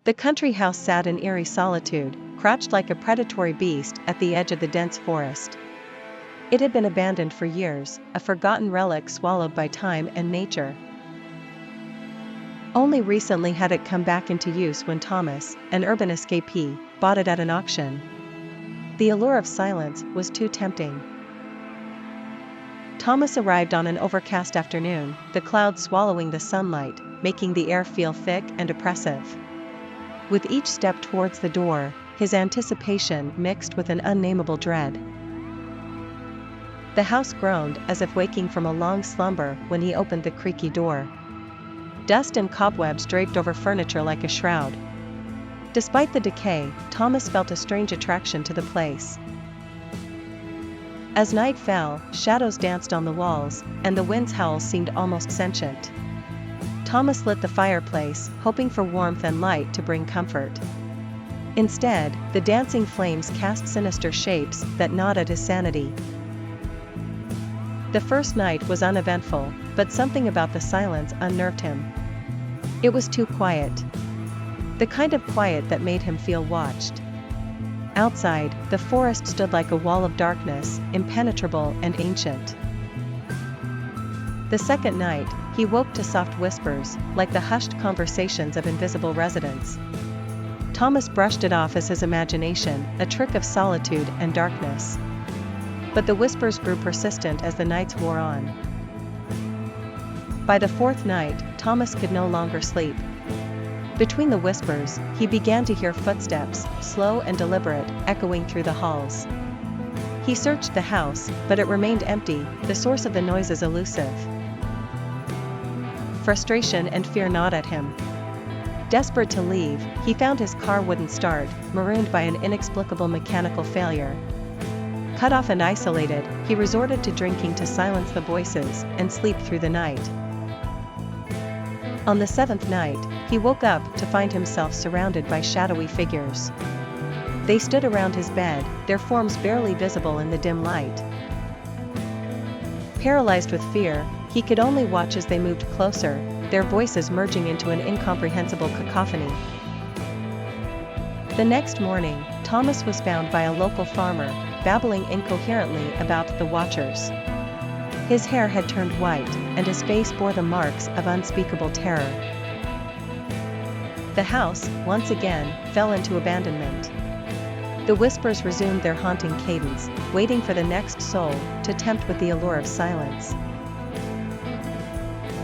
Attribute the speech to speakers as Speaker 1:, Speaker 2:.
Speaker 1: The country house sat in eerie solitude, crouched like a predatory beast at the edge of the dense forest. It had been abandoned for years, a forgotten relic swallowed by time and nature. Only recently had it come back into use when Thomas, an urban escapee, bought it at an auction. The allure of silence was too tempting. Thomas arrived on an overcast afternoon, the clouds swallowing the sunlight, making the air feel thick and oppressive. With each step towards the door, his anticipation mixed with an unnameable dread. The house groaned as if waking from a long slumber when he opened the creaky door. Dust and cobwebs draped over furniture like a shroud. Despite the decay, Thomas felt a strange attraction to the place. As night fell, shadows danced on the walls, and the wind's howl seemed almost sentient. Thomas lit the fireplace, hoping for warmth and light to bring comfort. Instead, the dancing flames cast sinister shapes that gnawed at his sanity. The first night was uneventful, but something about the silence unnerved him. It was too quiet. The kind of quiet that made him feel watched. Outside, the forest stood like a wall of darkness, impenetrable and ancient. The second night, he woke to soft whispers, like the hushed conversations of invisible residents. Thomas brushed it off as his imagination, a trick of solitude and darkness. But the whispers grew persistent as the nights wore on. By the fourth night, Thomas could no longer sleep. Between the whispers, he began to hear footsteps, slow and deliberate, echoing through the halls. He searched the house, but it remained empty, the source of the noises elusive. Frustration and fear gnawed at him. Desperate to leave, he found his car wouldn't start, marooned by an inexplicable mechanical failure. Cut off and isolated, he resorted to drinking to silence the voices and sleep through the night. On the seventh night, he woke up to find himself surrounded by shadowy figures. They stood around his bed, their forms barely visible in the dim light. Paralyzed with fear, he could only watch as they moved closer, their voices merging into an incomprehensible cacophony. The next morning, Thomas was found by a local farmer, babbling incoherently about the watchers. His hair had turned white, and his face bore the marks of unspeakable terror. The house, once again, fell into abandonment. The whispers resumed their haunting cadence, waiting for the next soul to tempt with the allure of silence.